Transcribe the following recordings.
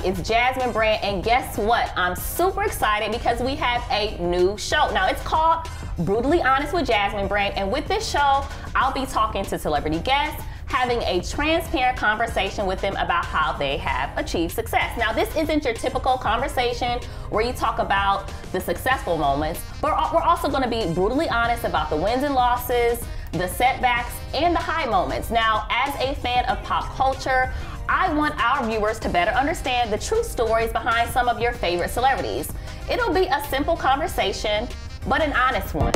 it's Jasmine Brand, and guess what? I'm super excited because we have a new show. Now, it's called Brutally Honest with Jasmine Brand, and with this show, I'll be talking to celebrity guests, having a transparent conversation with them about how they have achieved success. Now, this isn't your typical conversation where you talk about the successful moments, but we're also gonna be brutally honest about the wins and losses, the setbacks, and the high moments. Now, as a fan of pop culture, I want our viewers to better understand the true stories behind some of your favorite celebrities. It'll be a simple conversation, but an honest one.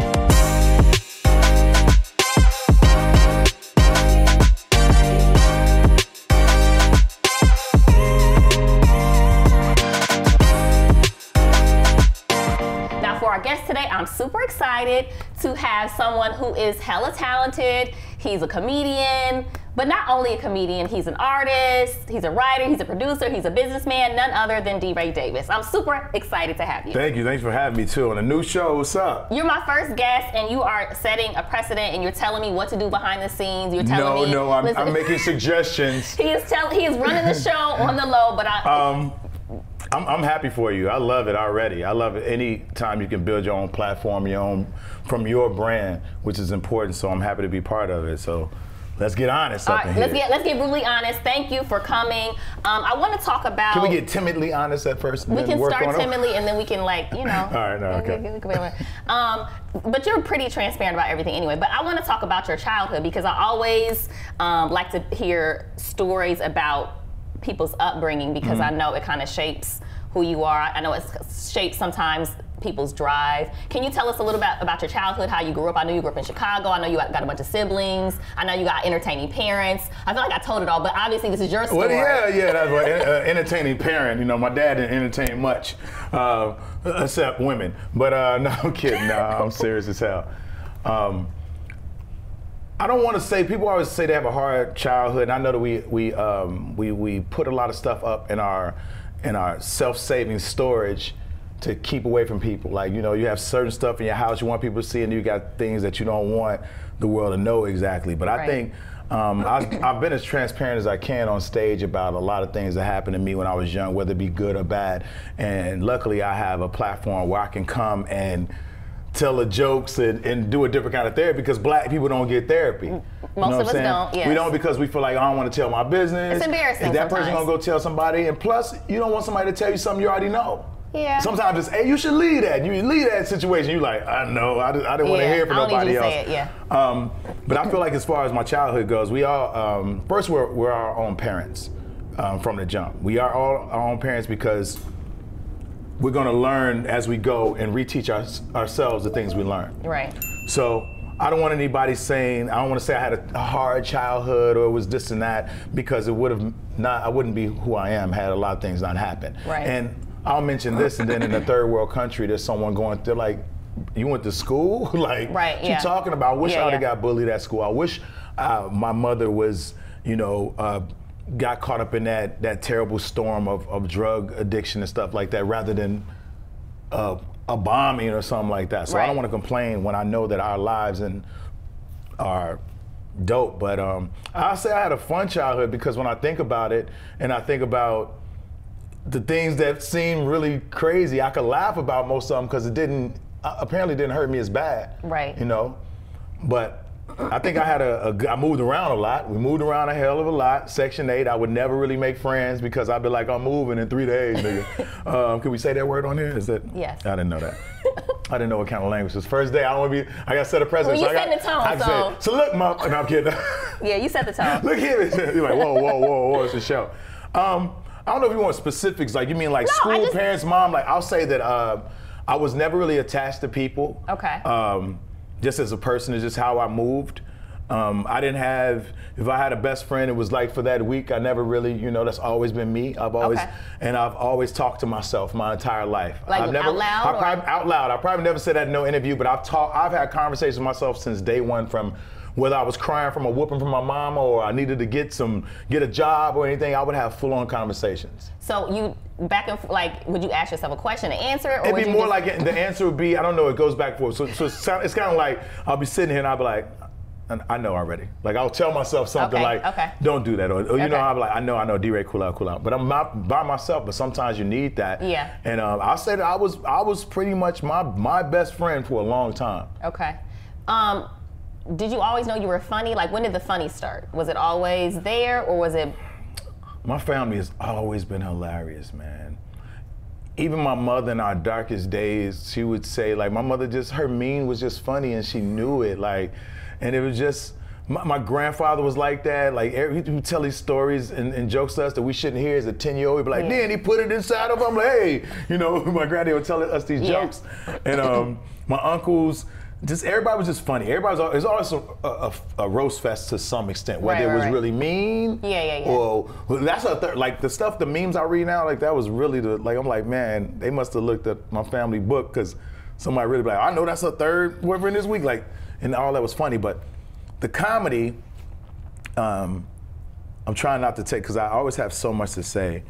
For our guest today, I'm super excited to have someone who is hella talented. He's a comedian, but not only a comedian, he's an artist, he's a writer, he's a producer, he's a businessman, none other than DeRay Davis. I'm super excited to have you. Thank you, thanks for having me too on a new show. What's up? You're my first guest, and you are setting a precedent, and you're telling me what to do behind the scenes. You're telling me. No, I'm making suggestions. He is running the show on the low, but I'm happy for you. I love it already. I love it any time you can build your own platform, from your brand, which is important. So I'm happy to be part of it. So let's get honest up in here. Let's get brutally honest. Thank you for coming. I want to talk about. Can we get timidly honest at first? We can start timidly, and then we can All right, no, okay. But you're pretty transparent about everything anyway. But I want to talk about your childhood because I always like to hear stories about people's upbringing because I know it kind of shapes who you are. I know it shapes sometimes people's drive. Can you tell us a little bit about your childhood, how you grew up? I know you grew up in Chicago. I know you got a bunch of siblings. I know you got entertaining parents. I feel like I told it all, but obviously this is your story. Well, yeah, that's what entertaining parent. My dad didn't entertain much, except women. But no, I'm kidding. No, I'm serious as hell. I don't want to say, people always say they have a hard childhood, and I know that we put a lot of stuff up in our self-saving storage to keep away from people. Like, you have certain stuff in your house you want people to see, and you got things that you don't want the world to know exactly. But I think I've been as transparent as I can on stage about a lot of things that happened to me when I was young, whether it be good or bad. And luckily I have a platform where I can come and tell the jokes and do a different kind of therapy, because black people don't get therapy. Most of us don't, yes. We don't, because we feel like, I don't want to tell my business. It's embarrassing. Is that person gonna go tell somebody? And plus, you don't want somebody to tell you something you already know. Yeah. Sometimes it's, hey, you should lead that. You lead that situation. You like, I know, I didn't want to hear from nobody else. Say it, yeah. But I feel like as far as my childhood goes, we all, first we're our own parents from the jump. We are all our own parents because we're going to learn as we go and reteach ourselves the things we learn. Right. So I don't want anybody saying, I don't want to say I had a hard childhood or it was this and that, because I wouldn't be who I am had a lot of things not happened. Right. And I'll mention this, and then in a third world country, there's someone going through, like, you went to school? Like, right, what you talking about? I wish I would have got bullied at school. I wish my mother was, got caught up in that terrible storm of drug addiction and stuff like that, rather than a bombing or something like that. So I don't want to complain when I know that our lives are dope. But I'll say I had a fun childhood, because when I think about it, and I think about the things that seem really crazy, I could laugh about most of them because it apparently didn't hurt me as bad. Right. But I think I moved around a lot. We moved around a hell of a lot. Section 8, I would never really make friends because I'd be like, I'm moving in 3 days, nigga. Can we say that word on here? Is that? Yes. I didn't know that. I didn't know what kind of language it was. First day, I got to set a precedent. Well, you set the tone, so look, Mom, no, I'm kidding. Yeah, you set the tone. Look here. You're like, whoa, it's a show. I don't know if you want specifics, like you mean like school, parents, mom. Like, I'll say that I was never really attached to people. Okay. Just as a person, it's just how I moved. I didn't have, if I had a best friend, it was like for that week. I never really, that's always been me. I've always talked to myself my entire life. Like out loud? Out loud. I probably never said that in no interview, but I've had conversations with myself since day one, from whether I was crying from a whooping from my mama or I needed to get a job or anything. I would have full-on conversations. So you would you ask yourself a question and answer it? Or It'd be more like the answer would be, I don't know, it goes back and forth. So it's kind of like, I'll be sitting here and I'll be like, and I know already. Like I'll tell myself something don't do that, or you know, I'm like, I know, DeRay, cool out. But I'm not by myself. But sometimes you need that. Yeah. And I'll say that I was pretty much my best friend for a long time. Okay. Did you always know you were funny? Like, when did the funny start? Was it always there, or was it? My family has always been hilarious, man. Even my mother in our darkest days, she would say, like, my mother her meme was just funny, and she knew it, like, and it was just, my grandfather was like that, like, he would tell these stories and jokes to us that we shouldn't hear as a 10-year-old. He'd be like, then he put it inside of him, like, hey, you know, my granddad would tell us these jokes. And my uncles, everybody was just funny. It was always a roast fest to some extent, whether it was really mean. Or that's like the stuff, the memes I read now, like that was really I'm like, man, they must have looked at my family book, because somebody really be like, I know that's a third whatever in this week, like, and all that was funny. But the comedy, I'm trying not to take, because I always have so much to say.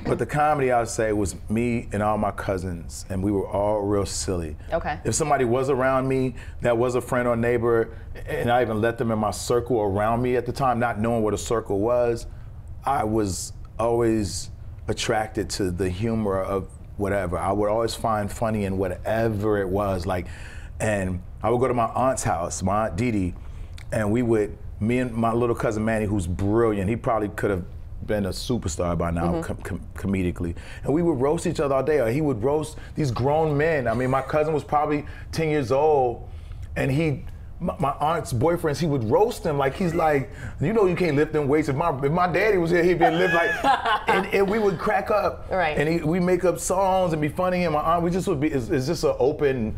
But the comedy, I would say, was me and all my cousins, and we were all real silly. Okay. If somebody was around me that was a friend or neighbor, and I even let them in my circle around me at the time, not knowing what a circle was, I was always attracted to the humor of whatever. I would always find funny in whatever it was. Like, and I would go to my aunt's house, my aunt Dee Dee, and me and my little cousin Manny, who's brilliant, he probably could have been a superstar by now, comedically. And we would roast each other all day. Or he would roast these grown men. I mean, my cousin was probably 10 years old, and my aunt's boyfriends, he would roast them like he's like, you know, you can't lift them weights. If my daddy was here, he'd be lift like, and we would crack up. Right. And we make up songs and be funny. And my aunt, we just would be, it's just an open,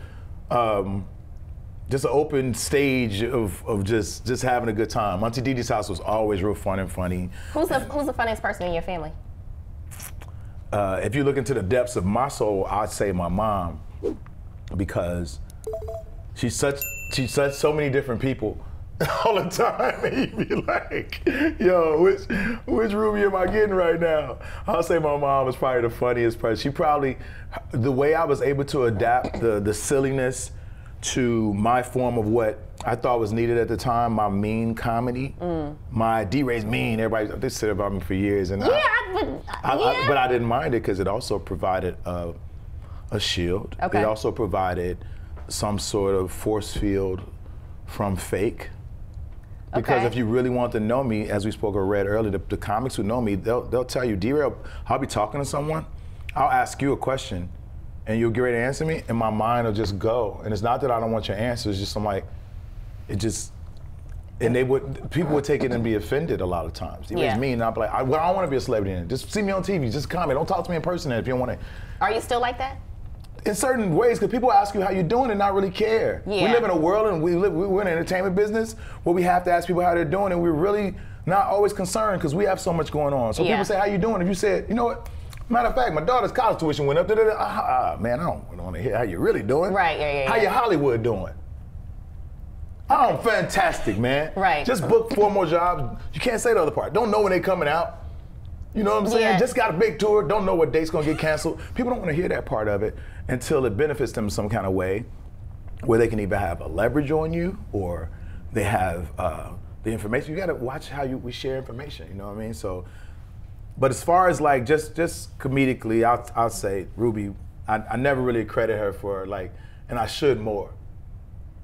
stage of just having a good time. Auntie Dee Dee's house was always real fun and funny. Who's the funniest person in your family? If you look into the depths of my soul, I'd say my mom, because she's such so many different people all the time. And you'd be like, yo, which Ruby am I getting right now? I'll say my mom is probably the funniest person. She probably, the way I was able to adapt the silliness to my form of what I thought was needed at the time, my mean comedy, my DeRays mean. Everybody, they said about me for years, and but I didn't mind it, because it also provided a shield. Okay. It also provided some sort of force field from fake. Because if you really want to know me, as we spoke or read earlier, the comics who know me, they'll tell you, DeRay, I'll be talking to someone, I'll ask you a question, and you'll get ready to answer me, and my mind will just go. And it's not that I don't want your answer, it's just I'm like, and people would take it and be offended a lot of times. DeRay's mean, and I'll be like, I don't want to be a celebrity in it. Just see me on TV, just comment, don't talk to me in person if you don't want to. Are you still like that? In certain ways, because people ask you how you're doing and not really care. Yeah. We live in a world, and we're in the entertainment business where we have to ask people how they're doing, and we're really not always concerned because we have so much going on. So people say, how you doing? If you said, you know what, matter of fact, my daughter's college tuition went up, man, I don't want to hear how you're really doing. Right, How your Hollywood doing? Oh, fantastic, man. Right. Just book 4 more jobs. You can't say the other part. Don't know when they coming out. You know what I'm saying? Yeah. Just got a big tour, don't know what date's gonna get canceled. People don't wanna hear that part of it until it benefits them in some kind of way where they can either have a leverage on you or they have the information. You gotta watch how we share information, you know what I mean? So, but as far as like just comedically, I'll say Ruby, I never really credit her for like, and I should more.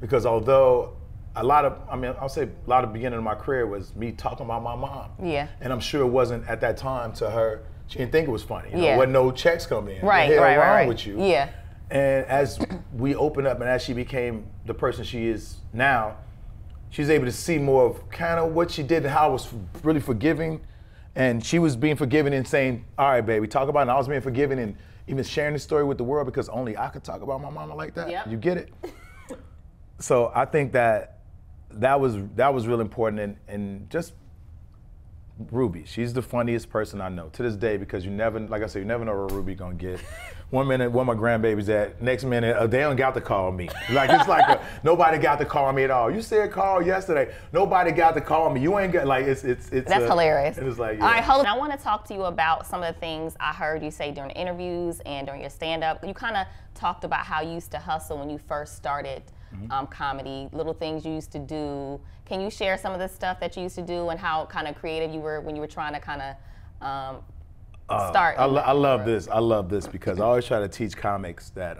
Because although I'll say a lot of the beginning of my career was me talking about my mom. Yeah. And I'm sure it wasn't at that time to her, she didn't think it was funny. You know, Yeah. wasn't no checks coming in. Right, What the hell right. wrong with you? Yeah. And as we opened up and as she became the person she is now, she's able to see more of kind of what she did and how I was really forgiving. And she was being forgiving and saying, all right, baby, talk about it. And I was being forgiving and even sharing the story with the world because only I could talk about my mama like that. Yep. You get it? So I think that was real important, and just Ruby, she's the funniest person I know to this day because you never, like I said, you never know where Ruby gonna get. One minute, where my grandbaby's at, next minute, they don't got to call me. Like it's like nobody got to call me at all. You said call yesterday, nobody got to call me. You ain't got like it's. That's hilarious. It was like All right, hold on. I want to talk to you about some of the things I heard you say during interviews and during your stand-up. You kind of talked about how you used to hustle when you first started comedy, little things you used to do. Can you share some of the stuff that you used to do and how kind of creative you were when you were trying to kind of start? I love this. I love this because I always try to teach comics that,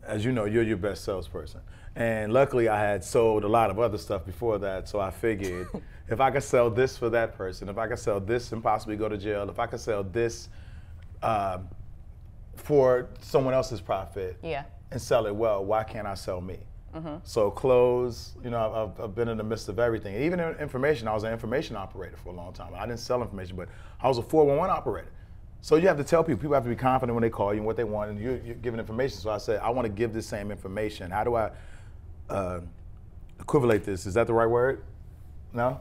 as you know, you're your best salesperson. And luckily I had sold a lot of other stuff before that, so I figured if I could sell this for that person, if I could sell this and possibly go to jail, if I could sell this for someone else's profit and sell it well, why can't I sell me? So clothes, you know, I've been in the midst of everything. Even in information, I was an information operator for a long time. I didn't sell information, but I was a 411 operator. So you have to tell people have to be confident when they call you and what they want, and you're giving information. So I said, I want to give the same information. How do I equivalate this? Is that the right word? No?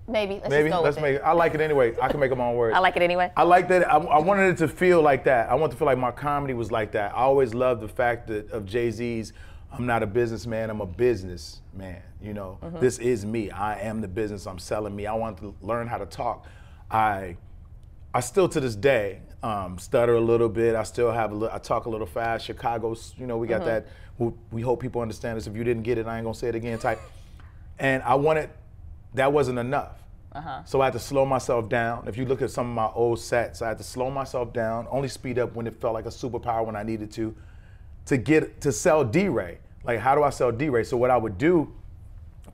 Maybe. Let's make it. I like it anyway. I can make up my own words. I like it anyway. I like that. I wanted it to feel like that. I want to feel like my comedy was like that. I always loved the fact that of Jay-Z's, I'm not a businessman, I'm a businessman. You know, this is me. I am the business. I'm selling me. I want to learn how to talk. I still to this day stutter a little bit. I still have I talk a little fast. Chicago's, you know, we got that. We hope people understand this. If you didn't get it, I ain't gonna say it again type. And I wanted, that wasn't enough. So I had to slow myself down. If you look at some of my old sets, I had to slow myself down, only speed up when it felt like a superpower when I needed to sell DeRay. Like, how do I sell DeRay? So what I would do,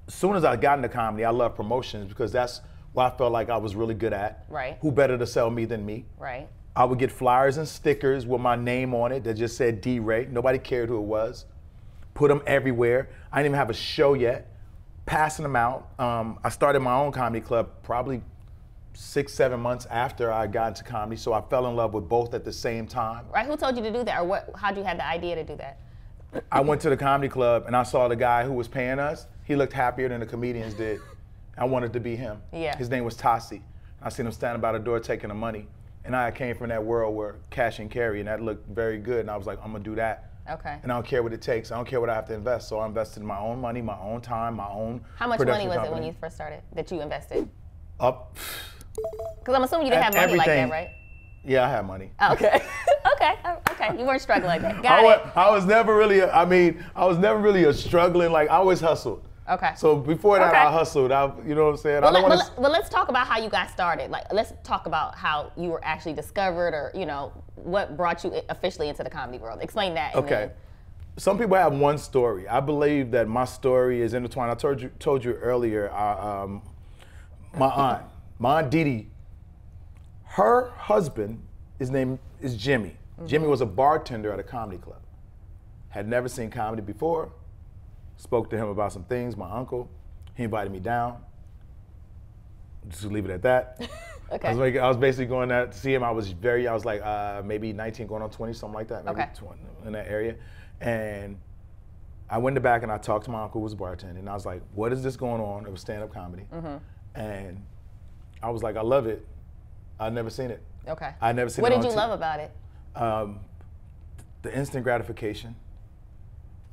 as soon as I got into comedy, I love promotions because that's what I felt like I was really good at. Right. Who better to sell me than me? Right. I would get flyers and stickers with my name on it that just said DeRay. Nobody cared who it was. Put them everywhere. I didn't even have a show yet. Passing them out. I started my own comedy club probably 6-7 months after I got into comedy, so I fell in love with both at the same time. Right, who told you to do that, or how'd you have the idea to do that? I went to the comedy club and I saw the guy who was paying us. He looked happier than the comedians did. I wanted to be him. Yeah. His name was Tassi. I seen him standing by the door taking the money. And I came from that world where cash and carry, and that looked very good, and I was like, I'm gonna do that. Okay. And I don't care what it takes. I don't care what I have to invest. So I invested my own money, my own time, my own How much money was it when you first started that you invested? Up. Because I'm assuming you didn't have money everything. like that, right? Yeah, I had money. Okay. Okay. You weren't struggling like that. Got it. I was never really, I was never really a struggling, like I always hustled. Okay. So before that, I hustled. You know what I'm saying? Well, let's talk about how you got started. Like, let's talk about how you were actually discovered, or you know, what brought you officially into the comedy world. Explain that. Okay. Some people have one story. I believe that my story is intertwined. I told you earlier. My aunt Didi, her husband, his name is Jimmy. Jimmy was a bartender at a comedy club. Had never seen comedy before. Spoke to him about some things, my uncle. He invited me down. Just to leave it at that. Okay. I was basically going there to see him. I was like maybe 19 going on 20, something like that. Maybe 20, in that area. And I went in the back and I talked to my uncle who was bartending. And I was like, what is this going on? It was stand-up comedy. And I was like, I love it. I'd never seen it. Okay. I'd never seen it. What did you love about it? The instant gratification.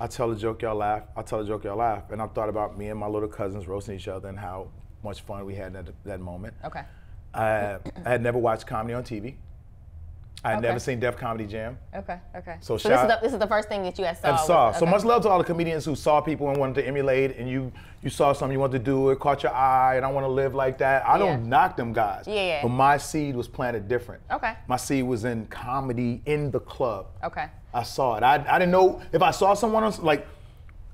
I tell a joke, y'all laugh. I tell a joke, y'all laugh. And I thought about me and my little cousins roasting each other and how much fun we had at that moment. Okay. I had never watched comedy on TV. I had never seen Def Comedy Jam. Okay. So this is the first thing that you had saw. So much love to all the comedians who saw people and wanted to emulate, and you saw something, you wanted to do it, caught your eye, and I want to live like that. I don't knock them guys. Yeah. But my seed was planted different. Okay. My seed was in comedy in the club. Okay. I saw it. I didn't know if I saw someone else, like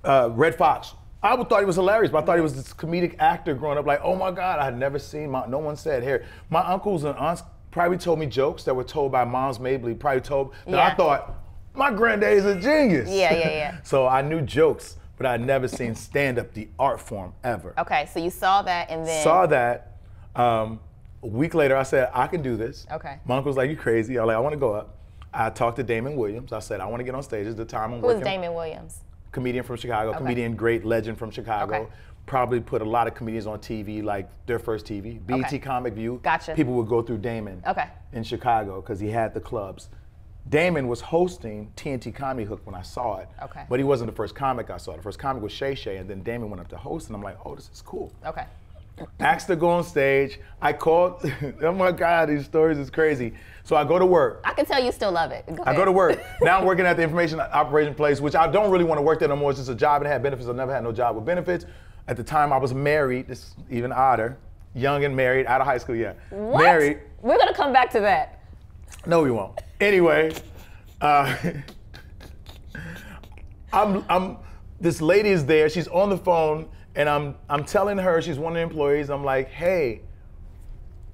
Red Fox. I would thought he was hilarious, but I thought he was this comedic actor growing up. Like, oh my God, I had never seen no one said here. My uncles and aunts probably told me jokes that were told by Moms Mabley. Probably told that I thought my granddad is a genius. Yeah. So I knew jokes, but I'd never seen stand-up, the art form, ever. Okay, so you saw that and then saw that. A week later, I said I can do this. Okay. My uncle was like, you crazy? I was like, I want to go up. I talked to Damon Williams. I said, I want to get on stage. At the time I'm working. Who is Damon Williams? Comedian from Chicago, comedian, great legend from Chicago. Probably put a lot of comedians on TV, like their first TV. BET Comic View. Gotcha. People would go through Damon in Chicago because he had the clubs. Damon was hosting TNT Comedy Hook when I saw it. But he wasn't the first comic I saw. The first comic was Shay Shay, and then Damon went up to host, and I'm like, oh, this is cool. asked to go on stage. I called, oh my God, these stories is crazy. So I go to work. I can tell you still love it. Go I go to work. Now I'm working at the information operation place, which I don't really want to work there no more. It's just a job and it had benefits. I never had no job with benefits. At the time I was married, this is even odder. Young and married, out of high school, yeah. What? Married. We're gonna come back to that. No, we won't. Anyway, this lady is there, she's on the phone, and I'm telling her, she's one of the employees, I'm like, hey,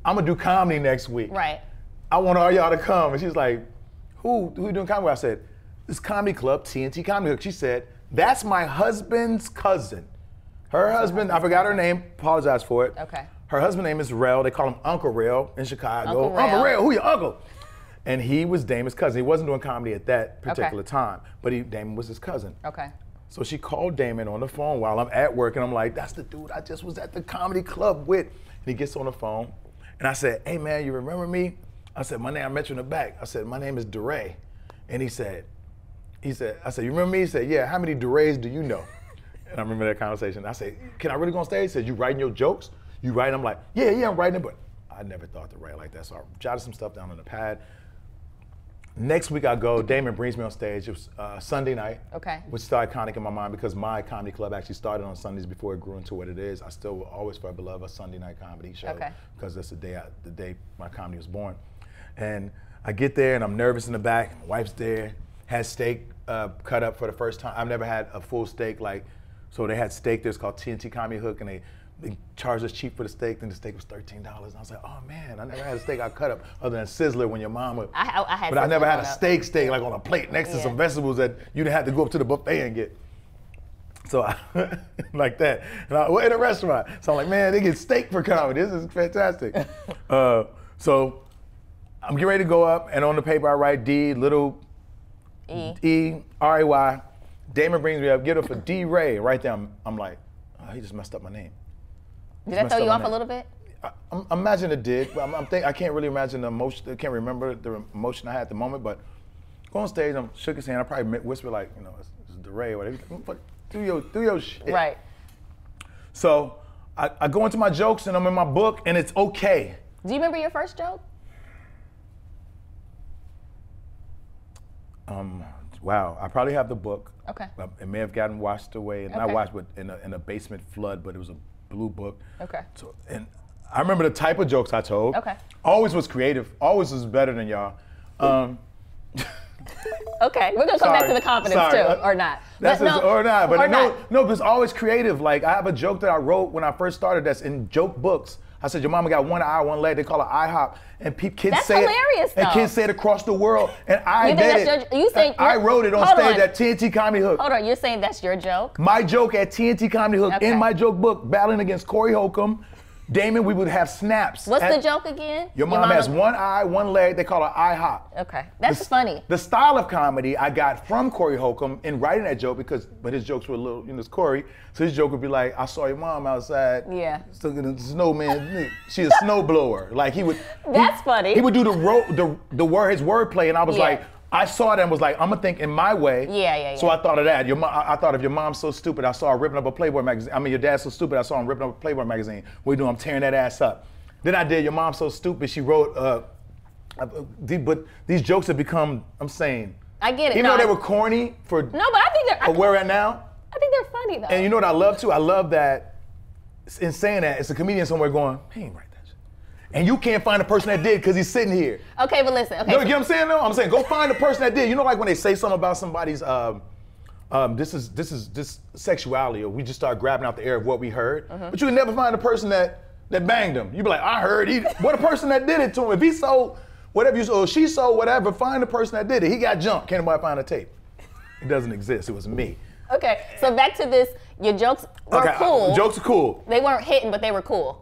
I'm gonna do comedy next week. Right. I want all y'all to come. And she's like, who you doing comedy with? I said, this comedy club, TNT Comedy Hook. She said, that's my husband's cousin. Her husband, I forgot her name, apologize for it. Okay. Her husband's name is Rel, they call him Uncle Rel in Chicago. Uncle Rel, who your uncle? And he was Damon's cousin. He wasn't doing comedy at that particular time, but Damon was his cousin. Okay. So she called Damon on the phone while I'm at work, and I'm like, that's the dude I just was at the comedy club with. And he gets on the phone, and I said, hey man, you remember me? I said, my name, I met you in the back. I said, my name is DeRay. And he said, I said, you remember me? He said, yeah, how many DeRays do you know? And I remember that conversation. I said, can I really go on stage? He said, you writing your jokes? You writing? I'm like, yeah, I'm writing it, but I never thought to write like that. So I jotted some stuff down on the pad. Next week I go, Damon brings me on stage. It was Sunday night, which is still iconic in my mind because my comedy club actually started on Sundays before it grew into what it is. I still will always forever love a Sunday night comedy show because that's the day my comedy was born. And I get there and I'm nervous in the back. My wife's there, had steak cut up for the first time. I've never had a full steak so they had steak there, it's called TNT Comedy Hook, and they charged us cheap for the steak, then the steak was $13. And I was like, oh man, I never had a steak I cut up other than Sizzler when your mama. But I never had a steak like on a plate next to some vegetables that you didn't have to go up to the buffet and get. So I, like that. And we're in a restaurant. So I'm like, man, they get steak for comedy. This is fantastic. So I'm getting ready to go up, and on the paper I write D, little E, R-A-Y. Damon brings me up, get up for DeRay. Right there, I'm like, oh, he just messed up my name. Did that throw you off a little bit? I imagine it did. But I can't really imagine the emotion. I can't remember the emotion I had at the moment. But go on stage, I shook his hand. I probably whispered like, it's DeRay or whatever. Do your shit. Right. So I go into my jokes and I'm in my book and it's okay. Do you remember your first joke? Wow, I probably have the book. Okay. It may have gotten washed away, not washed, but in a basement flood. But it was a blue book. Okay. So, and I remember the type of jokes I told. Okay. Always was creative. Always was better than y'all. Okay, we're gonna come back to the confidence too, or not. But it's always creative. Like I have a joke that I wrote when I first started that's in joke books. I said, your mama got one eye, one leg. They call it IHOP, and kids that's say hilarious, it. And kids say it across the world. And I did it. I wrote it on stage at TNT Comedy Hook. Hold on, you're saying that's your joke? My joke at TNT Comedy Hook in my joke book, battling against Corey Holcomb, Damon. We would have snaps. What's the joke again? Your mom has one eye, one leg. They call it IHOP. Okay, that's funny. The style of comedy I got from Corey Holcomb in writing that joke but his jokes were a little, it's Corey, so his joke would be like, I saw your mom outside. Yeah. Stuck in the snowman. She's a snowblower. Like he would. That's funny. He would do his wordplay, and I was like, I saw that and was like, I'm gonna think in my way. Yeah. So I thought of that. I thought if your mom's so stupid, I saw her ripping up a Playboy magazine. I mean, your dad's so stupid, I saw him ripping up a Playboy magazine. What you doing? I'm tearing that ass up. Then I did, your mom's so stupid, she wrote, but these jokes have become, I'm saying. I get it. Even though they were corny for but I think they're. where we're at now. I think they're funny though. And you know what I love too? I love that in saying that, it's a comedian somewhere going, he ain't right. And you can't find the person that did because he's sitting here. Okay, but listen. Okay. You know what I'm saying though? I'm saying go find the person that did. You know, like when they say something about somebody's this sexuality, or we just start grabbing out the air of what we heard. But you can never find the person that banged him. You be like, I heard what a person that did it to him. If he sold whatever or she sold whatever, find the person that did it. He got jumped. Can't nobody find a tape? It doesn't exist. It was me. Okay, so back to this. Your jokes were cool. Jokes are cool. They weren't hitting, but they were cool.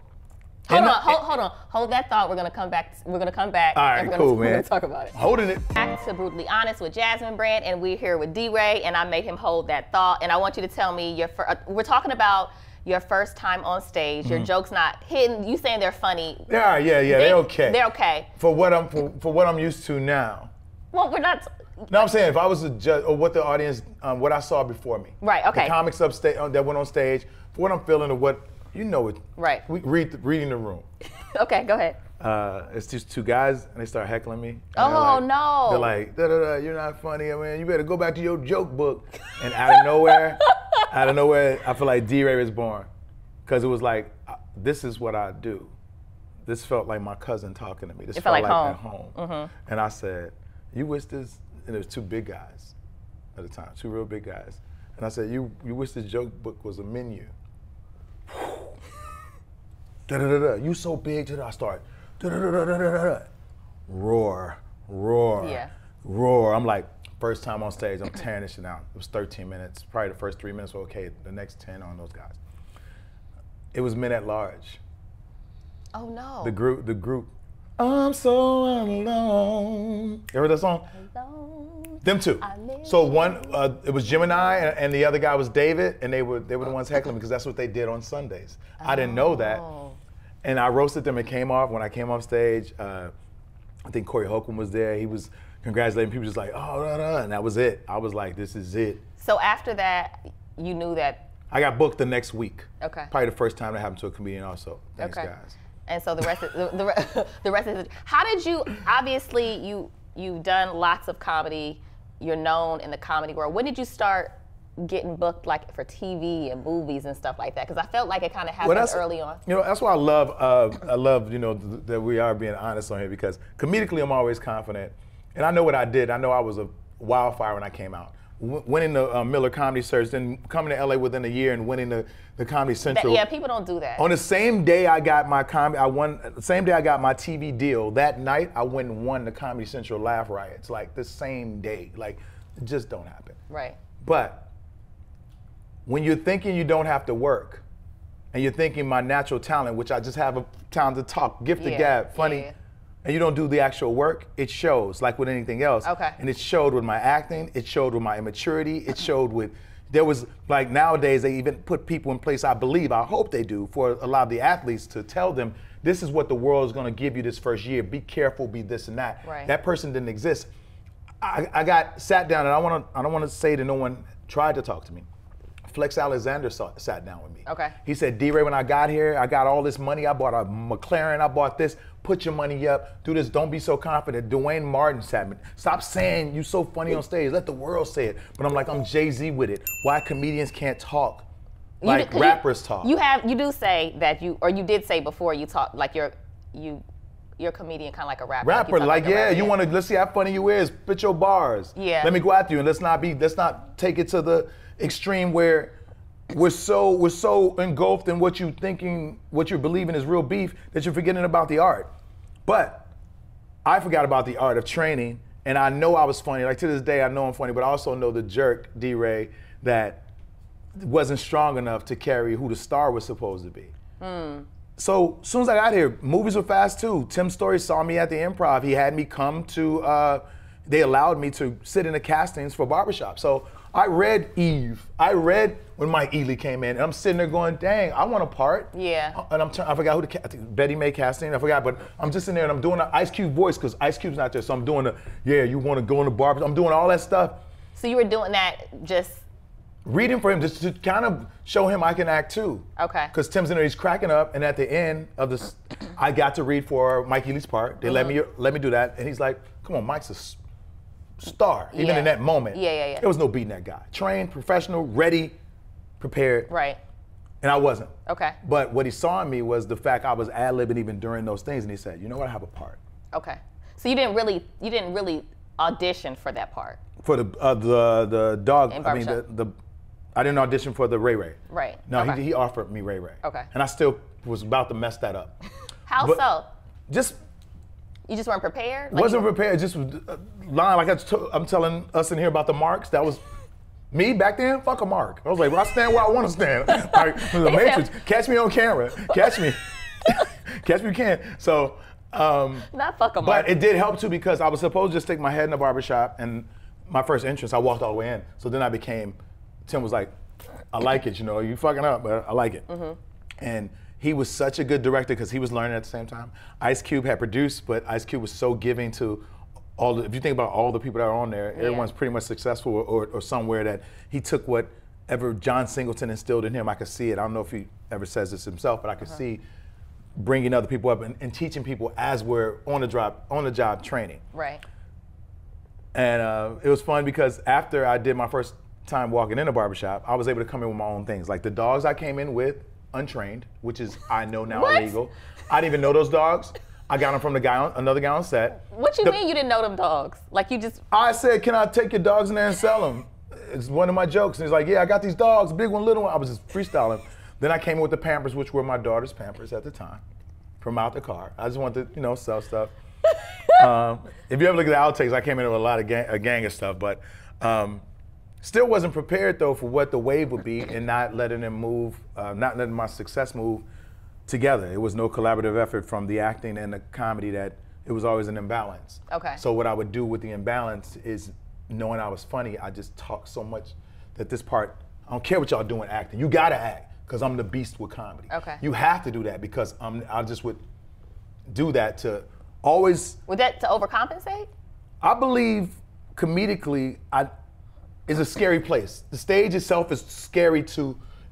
Hold on. Hold that thought. We're gonna come back. We're gonna come back. All right, cool, man. We're gonna talk about it. Holding it. Back to Brutally Honest with Jasmine Brand, and we're here with DeRay, and I made him hold that thought. And I want you to tell me we're talking about your first time on stage. Your jokes not hitting. You saying they're funny? Yeah. They're okay. They're okay. For what I'm used to now. Well, we're not. No, I'm saying if I was a judge, or what the audience, what I saw before me. Right. Okay. The comics upstage that went on stage, for what I'm feeling, or what you know it. Right. Reading the room. Okay, go ahead. It's just two guys, and they start heckling me. Oh, no. They're like, da-da-da, you're not funny. I mean, you better go back to your joke book. And out of nowhere, I feel like DeRay was born. Because it was like, this is what I do. This felt like my cousin talking to me. This felt like home. at home. And I said, you wish this, and there was two big guys at the time, two real big guys. And I said, you wish this joke book was a menu. Da-da-da-da, you so big, I start, da-da-da-da-da-da-da. Roar, roar, yeah. roar. I'm like, first time on stage, I'm tearing this shit out. It was 13 minutes. Probably the first 3 minutes were okay. The next 10 on those guys. It was Men at Large. Oh no. The group. I'm so alone. You ever heard that song? Alone. Them two. So one, it was Gemini, and the other guy was David, and they were the ones heckling me because that's what they did on Sundays. I didn't know that, and I roasted them. It came off when I came off stage. I think Corey Holcomb was there. He was congratulating people, just like, oh, da, da, and that was it. I was like, this is it. So after that, you knew that. I got booked the next week. Okay. Probably the first time that happened to a comedian also. Thanks, okay. guys. And so the rest of the rest is. How did you? Obviously, you've done lots of comedy. You're known in the comedy world. When did you start getting booked, like for TV and movies and stuff like that? Because I felt like it kind of happened early on. You know, that's why I love, you know, that we are being honest on here, because comedically I'm always confident, and I know what I did. I know I was a wildfire when I came out. Winning the Miller Comedy Search, then coming to LA within a year and winning the Comedy Central. Yeah, people don't do that. On the same day I got my same day I got my TV deal, that night I went and won the Comedy Central Laugh Riots, like the same day. Like, it just don't happen. Right. But when you're thinking you don't have to work, and you're thinking my natural talent, which I just have a talent to talk, gift to gab, funny, and you don't do the actual work, it shows, like with anything else. Okay. And it showed with my acting, it showed with my immaturity, it showed with, there was, like nowadays they even put people in place, I believe, I hope they do, for a lot of the athletes to tell them, this is what the world is gonna give you this first year, be careful, be this and that. Right. That person didn't exist. I got sat down, and I don't wanna say that no one tried to talk to me. Flex Alexander sat down with me. Okay. He said, DeRay, when I got here, I got all this money. I bought a McLaren. I bought this. Put your money up. Do this. Don't be so confident. Dwayne Martin sat me. Stop saying you so funny on stage. Let the world say it. But I'm like, I'm Jay-Z with it. Why comedians can't talk like rappers talk? You do say that you did say before you talk like you're a comedian, kind of like a rapper. Like yeah, you want to, let's see how funny you is. Spit your bars. Yeah. Let me go after you, and let's not take it to the extreme where we're so engulfed in what you're believing is real beef that you're forgetting about the art. But I forgot about the art of training, and I know I was funny. Like to this day, I know I'm funny, but I also know the jerk DeRay that wasn't strong enough to carry who the star was supposed to be. So as soon as I got here, movies were fast too. Tim Story saw me at the Improv. He had me come to, they allowed me to sit in the castings for Barbershop. So I read Eve. I read when Mike Ely came in, and I'm sitting there going, dang, I want a part. Yeah. And I forgot who I think Betty May casting, I forgot, but I'm just in there and I'm doing the Ice Cube voice because Ice Cube's not there. So I'm doing you want to go in the barbershop. I'm doing all that stuff. So you were doing that just reading for him, just to kind of show him I can act too. Okay. Because Tim's in there, he's cracking up, and at the end of this, I got to read for Mike Ely's part. They let me do that, and he's like, come on, Mike's a star, even in that moment. Yeah. There was no beating that guy. Trained, professional, ready, prepared. Right. And I wasn't. Okay. But what he saw in me was the fact I was ad-libbing even during those things, and he said, you know what, I have a part. Okay. So you didn't really audition for that part. For the dog, In I mean I didn't audition for the Ray Ray. Right. No, okay. he offered me Ray Ray. Okay. And I still was about to mess that up. How so? Just. You just weren't prepared? Like wasn't prepared, just lying like I'm telling us in here about the marks. That was me back then, fuck a mark. I was like, well, I stand where I want to stand. Like, the Matrix, catch me on camera, catch me. Catch me you can. So. Not fuck a mark. But it did help too because I was supposed to just stick my head in the barbershop, and my first entrance, I walked all the way in. So then I became, Tim was like, I like it, you know, you fucking up, but I like it. And he was such a good director because he was learning at the same time. Ice Cube had produced, but Ice Cube was so giving to if you think about all the people that are on there, everyone's pretty much successful or somewhere that he took what ever John Singleton instilled in him. I could see it. I don't know if he ever says this himself, but I could see bringing other people up and teaching people as we're on the job training. Right. And it was fun because after I did my first time walking in a barbershop, I was able to come in with my own things. Like the dogs I came in with, untrained, which is I know now illegal. I didn't even know those dogs. I got them from another guy on set. What you mean you didn't know them dogs? Like you just... I said, can I take your dogs in there and sell them? It's one of my jokes. And he's like, yeah, I got these dogs, big one, little one. I was just freestyling. Then I came in with the Pampers, which were my daughter's Pampers at the time, from out the car. I just wanted to, sell stuff. If you ever look at the outtakes, I came in with a lot of a gang of stuff, but still wasn't prepared though for what the wave would be and not letting them move, not letting my success move together. It was no collaborative effort from the acting and the comedy that it was always an imbalance. Okay. So what I would do with the imbalance is knowing I was funny, I just talk so much that this part, I don't care what y'all doing acting, you gotta act, because I'm the beast with comedy. Okay. You have to do that because I just would do that to always. Was that to overcompensate? I believe comedically, is a scary place. The stage itself is scary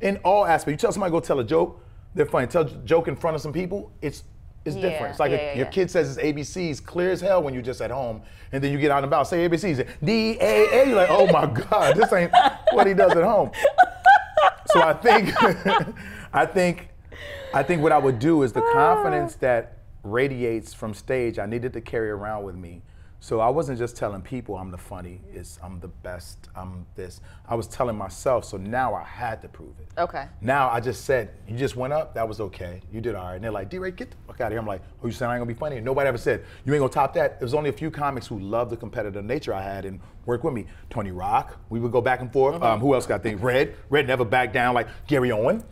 in all aspects. You tell somebody go tell a joke, they're funny. Tell a joke in front of some people, it's different. It's like your kid says it's ABCs, clear as hell when you're just at home, and then you get out and about, say ABCs, D-A-A, you're like, oh my God, this ain't what he does at home. So I think what I would do is the confidence that radiates from stage, I needed to carry around with me. So I wasn't just telling people I'm the funny, I'm the best, I'm this. I was telling myself, so now I had to prove it. Okay. Now I just said, you just went up, that was okay. You did all right. And they're like, DeRay, get the fuck out of here. I'm like, oh, you said I ain't gonna be funny? And nobody ever said, you ain't gonna top that. There was only a few comics who loved the competitive nature I had and worked with me. Tony Rock, we would go back and forth. Who else got things? Red never backed down, like Gary Owen.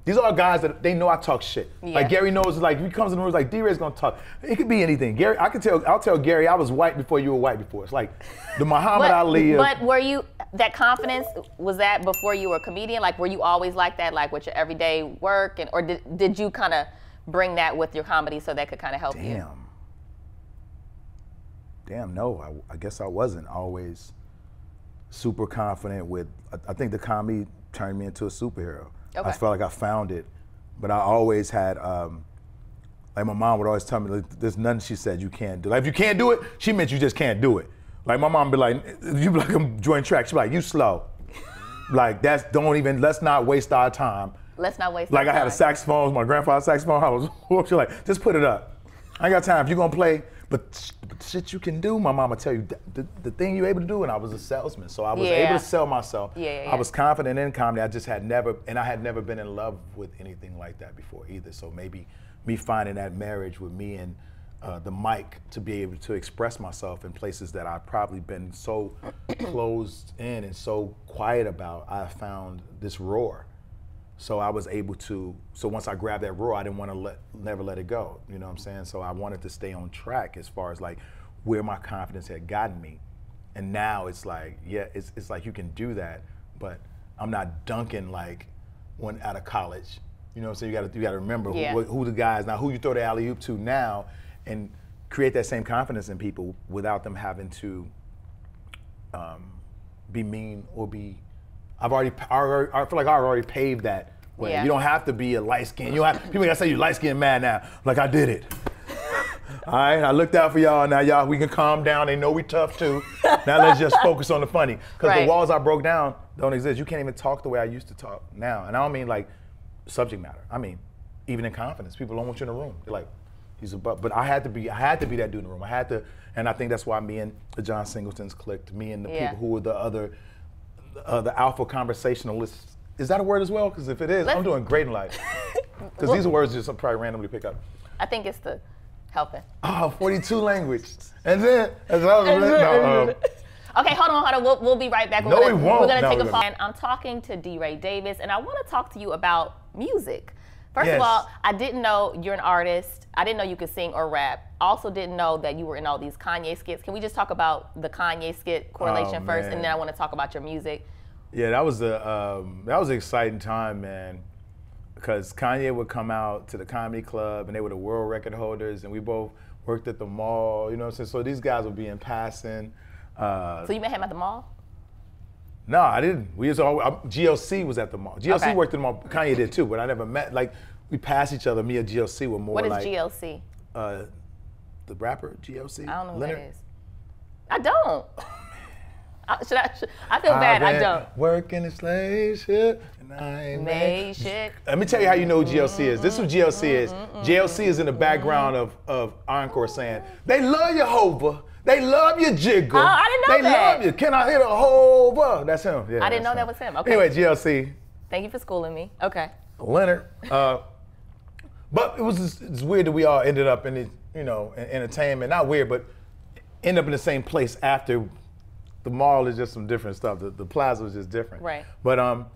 These are guys that they know I talk shit. Yeah. Like Gary knows, like he comes in the room, like DeRay's gonna talk. It could be anything. Gary, I'll tell Gary I was white before you were white before. It's like the Muhammad Ali. But were you, that confidence, was that before you were a comedian? Like were you always like that, like with your everyday work? Or did you kind of bring that with your comedy so that could kind of help you? Damn, no, I guess I wasn't always super confident with, I think the comedy turned me into a superhero. Okay. I felt like I found it, but I always had, like my mom would always tell me, like, there's nothing she said you can't do. Like if you can't do it, she meant you just can't do it. Like my mom would be like, you be like, I'm joining track. She'd be like, you slow. Like let's not waste our time. Let's not waste our time. Like I had a saxophone, my grandfather's saxophone, I was, she's like, just put it up. I ain't got time, if you're gonna play, but shit you can do, my mom would tell you, the thing you're able to do, and I was a salesman, so I was able to sell myself. I was confident in comedy, I just had never been in love with anything like that before either, so maybe me finding that marriage with me and the mic to be able to express myself in places that I've probably been so closed in and so quiet about, I found this roar. So I was able to, so once I grabbed that roar, I didn't want to never let it go, you know what I'm saying? So I wanted to stay on track as far as like where my confidence had gotten me. And now it's like, yeah, it's like you can do that, but I'm not dunking like when out of college. You know what I'm saying? You gotta remember who the guys, now who you throw the alley-oop to now, and create that same confidence in people without them having to be mean or be, I feel like I already paved that way. You don't have to be a light skin. People gotta say you light skin man now. Like I did it. All right, I looked out for y'all. Now y'all, we can calm down. They know we tough too. Now let's just focus on the funny. Because the walls I broke down don't exist. You can't even talk the way I used to talk now. And I don't mean like subject matter. I mean, even in confidence, people don't want you in the room. They're like, he's a butt. But I had to be that dude in the room. I had to, and I think that's why me and the John Singletons clicked. Me and the people who were the alpha conversationalists. Is that a word as well? Because if it is, I'm doing great in life. Because these are words just probably randomly pick up. I think it's the helping. Oh, 42 language. And then, okay, hold on. We'll be right back. We won't. We're gonna take a pause. And I'm talking to DeRay Davis, and I want to talk to you about music. First of all, I didn't know you're an artist. I didn't know you could sing or rap. Also didn't know that you were in all these Kanye skits. Can we just talk about the Kanye skit correlation first, and then I want to talk about your music? Yeah, that was an exciting time, man. Because Kanye would come out to the comedy club, and they were the world record holders, and we both worked at the mall. You know what I'm saying? So these guys would be in passing. So you met him at the mall? No, I didn't. We was all GLC was at the mall. GLC worked in the mall. Kanye did too, but I never met. Like we passed each other. Me and GLC were more like. What is GLC? The rapper GLC. I don't know who Leonard? that is. I don't. I feel bad. I don't. Working a slave ship and I ain't made shit. Let me tell you how you know who GLC is. This is what GLC is. GLC is in the background of Encore saying, they love you, Hova. They love you, Jiggle. Oh, I didn't know that. They love you. Can I hit a Hova? That's him. Yeah, I didn't know him. that was him. Okay. Anyway, GLC. Thank you for schooling me. Okay. Leonard. But it's weird that we all ended up in entertainment. Not weird, but end up in the same place after. The mall is just some different stuff. The plaza was just different. Right. But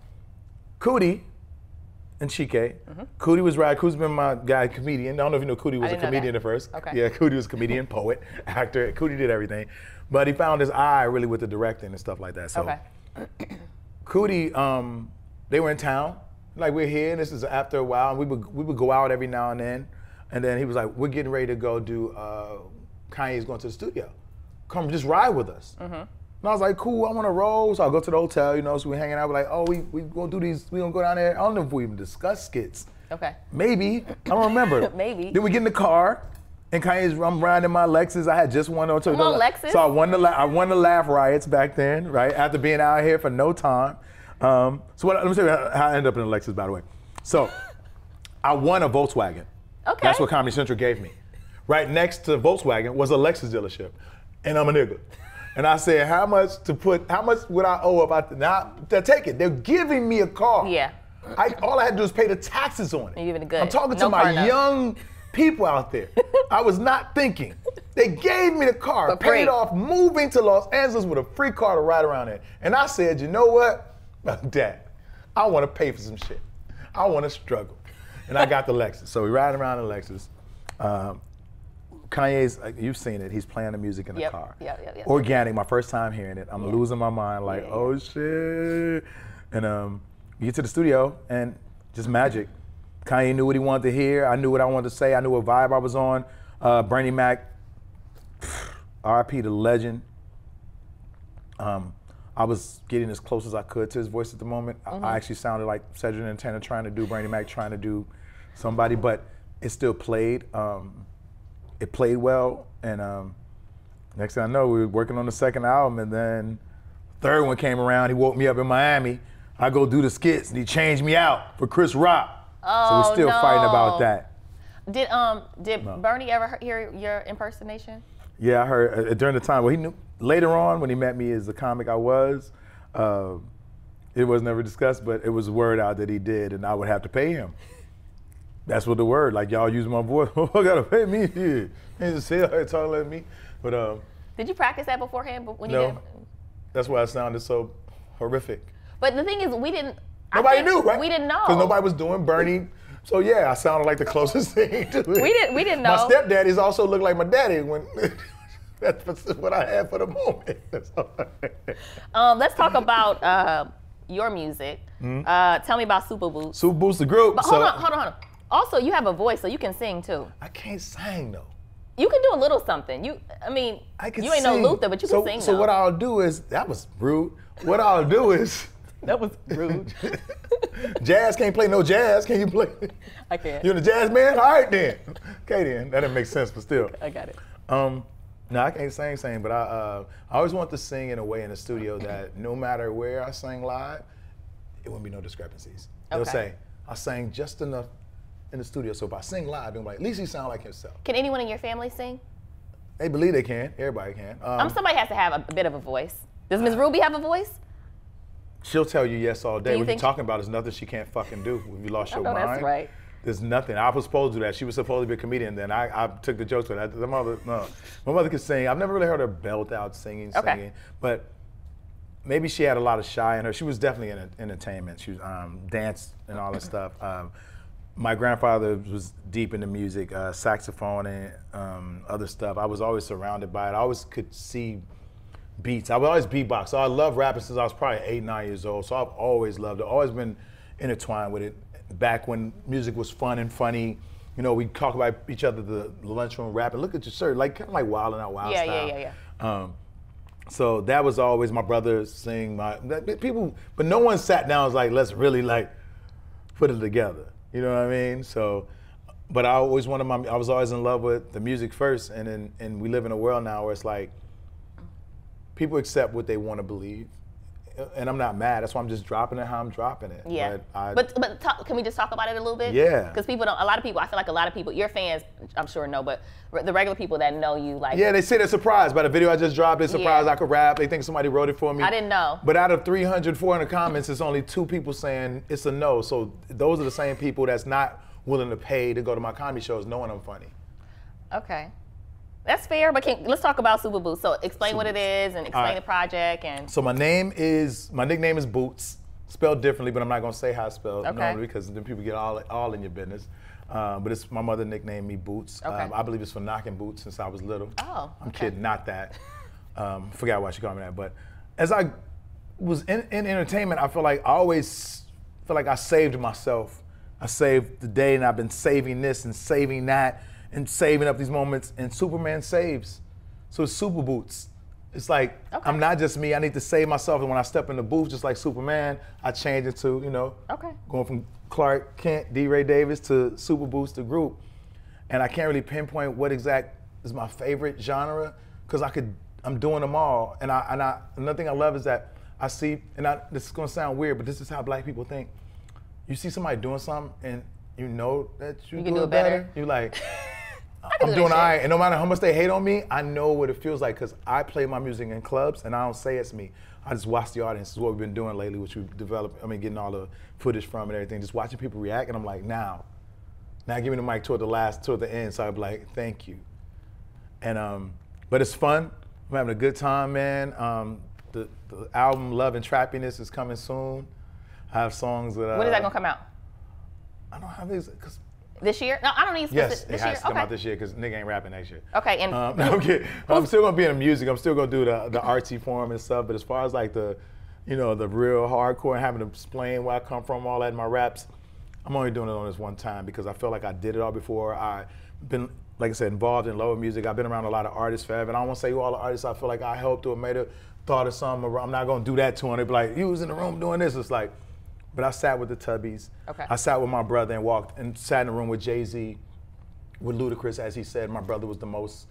Cootie and Chike. Cootie was right. Cootie's been my guy, comedian. I don't know if you know Cootie was a comedian at first. Okay. Yeah, Cootie was a comedian, poet, actor. Cootie did everything. But he found his eye really with the directing and stuff like that. So Cootie, they were in town. Like, we're here, and this is after a while, and we would go out every now and then he was like, we're getting ready to go do, Kanye's going to the studio. Come just ride with us. And I was like, cool, I want to roll. So I go to the hotel, so we're hanging out. We're like, oh, we gonna do these, we gonna go down there. I don't know if we even discussed skits. Okay. Maybe, I don't remember. Maybe. Then we get in the car, and I'm riding my Lexus. I had just won on Lexus. So I won the Laugh Riots back then, right? After being out here for no time. Let me tell you how I ended up in a Lexus, by the way. So I won a Volkswagen. Okay. That's what Comedy Central gave me. Right next to Volkswagen was a Lexus dealership, and I'm a nigga. And I said, how much would I owe if they'll take it. They're giving me a car. Yeah. All I had to do is pay the taxes on it. You're giving it good. I'm talking to my young people out there. I was not thinking. They gave me the car, paid off, moving to Los Angeles with a free car to ride around in. And I said, you know what? Dad, I want to pay for some shit. I want to struggle. And I got the Lexus. So we ride around in the Lexus. Kanye's, you've seen it, he's playing the music in the car. Yep. Organic, my first time hearing it. I'm losing my mind, oh shit. And we get to the studio and just magic. Kanye knew what he wanted to hear. I knew what I wanted to say. I knew what vibe I was on. Bernie Mac, RIP the legend. I was getting as close as I could to his voice at the moment. I actually sounded like Cedric the Entertainer trying to do Bernie Mac, trying to do somebody, but it still played. It played well, and next thing I know, we were working on the second album, and then third one came around. He woke me up in Miami. I go do the skits, and he changed me out for Chris Rock. Oh, so we're still fighting about that. Did Bernie ever hear your impersonation? Yeah, I heard during the time. Well, he knew later on when he met me as the comic I was. It was never discussed, but it was word out that he did, and I would have to pay him. That's what the word, like y'all using my voice. Oh, I gotta pay me here. And just say talking like me. But did you practice that beforehand when you no, did? That's why it sounded so horrific. But the thing is, we didn't. Nobody knew, right? We didn't know because nobody was doing Bernie. So yeah, I sounded like the closest thing to it. We didn't know. My stepdaddies also looked like my daddy when. That's what I had for the moment. Let's talk about your music. Tell me about Super Boost. Super Boost, the group. But hold on. Also, you have a voice, so you can sing too. I can't sing though. You can do a little something. You ain't sing. no Luther, but you can sing. So what I'll do is, that was rude. What I'll do is. That was rude. Jazz can't play no jazz. Can you play? I can. You're the jazz man? All right then. Okay then. That didn't make sense, but still. I got it. No, I can't sing, but I always want to sing in a way in the studio that no matter where I sing live, it wouldn't be no discrepancies. They'll say, I sang just enough in the studio, so if I sing live, they'll be like, at least he sound like himself. Can anyone in your family sing? They believe they can. Everybody can. Somebody has to have a bit of a voice. Does Ms. Ruby have a voice? She'll tell you yes all day. What you're talking about is nothing she can't fucking do. If you lost your mind. That's right. There's nothing. I was supposed to do that. She was supposed to be a comedian. Then I took the jokes with her. My mother could sing. I've never really heard her belt out singing. But maybe she had a lot of shy in her. She was definitely in entertainment. She was dance and all that stuff. My grandfather was deep into music, saxophone and other stuff. I was always surrounded by it. I always could see beats. I would always beatbox. So I love rapping since I was probably 8, 9 years old. So I've always loved it. Always been intertwined with it. Back when music was fun and funny, we'd talk about each other, the lunchroom rapping. Look at your shirt, kind of like Wild 'N Out Wild style. Yeah. So that was always my brother sing people, but no one sat down and was like, let's really like put it together. You know what I mean? So, but I was always in love with the music first, and we live in a world now where it's like people accept what they want to believe, and I'm not mad. That's why I'm just dropping it how I'm dropping it. Yeah. But can we just talk about it a little bit? Yeah. Because I feel like a lot of people, your fans, I'm sure know, but the regular people that know you, like. Yeah, they say they're surprised by the video I just dropped. They're surprised I could rap. They think somebody wrote it for me. I didn't know. But out of 300, 400 comments, it's only 2 people saying it's a no. So those are the same people that's not willing to pay to go to my comedy shows knowing I'm funny. Okay. That's fair, but let's talk about Super Boots. So explain what it is and explain the project. And so my nickname is Boots, spelled differently, but I'm not gonna say how it's spelled normally because then people get all in your business. But it's my mother nicknamed me Boots. Okay. I believe it's for knocking boots since I was little. Oh, I'm kidding, not that. Forgot why she called me that. But as I was in entertainment, I feel like I saved myself. I saved the day, and I've been saving this and saving that and saving up these moments, and Superman saves. So it's Super Boots. It's like, I'm not just me, I need to save myself, and when I step in the booth, just like Superman, I change into, going from Clark Kent, DeRay Davis to Super Boots, the group. And I can't really pinpoint what exact is my favorite genre, because I'm doing them all. And another thing I love is that I see, this is gonna sound weird, but this is how black people think. You see somebody doing something, and you know that you can do it better. You're like, I'm doing all right. And no matter how much they hate on me, I know what it feels like because I play my music in clubs and I don't say it's me. I just watch the audience. This is what we've been doing lately, which we've developed, getting all the footage from and everything, just watching people react. And I'm like, now give me the mic toward the end. So I'd be like, thank you. And, but it's fun. I'm having a good time, man. The album Love and Trappiness is coming soon. I have songs that. When is that gonna come out? I don't have these because. This year? No, I don't need specific. Yes, it has to come out this year because nigga ain't rapping next year. Okay, and no, I'm kidding. I'm still gonna be in the music. I'm still gonna do the artsy form and stuff. But as far as like the real hardcore and having to explain where I come from, all that in my raps, I'm only doing it on this one time because I feel like I did it all before. I've been, like I said, involved in lower music. I've been around a lot of artists forever, and I don't want to say who all the artists I feel like I helped or made a thought of something. I'm not gonna do that to them. They be like, you was in the room doing this. It's like. But I sat with the Tubbies. Okay. I sat with my brother and walked and sat in the room with Jay-Z, with Ludacris, as he said. My brother was the most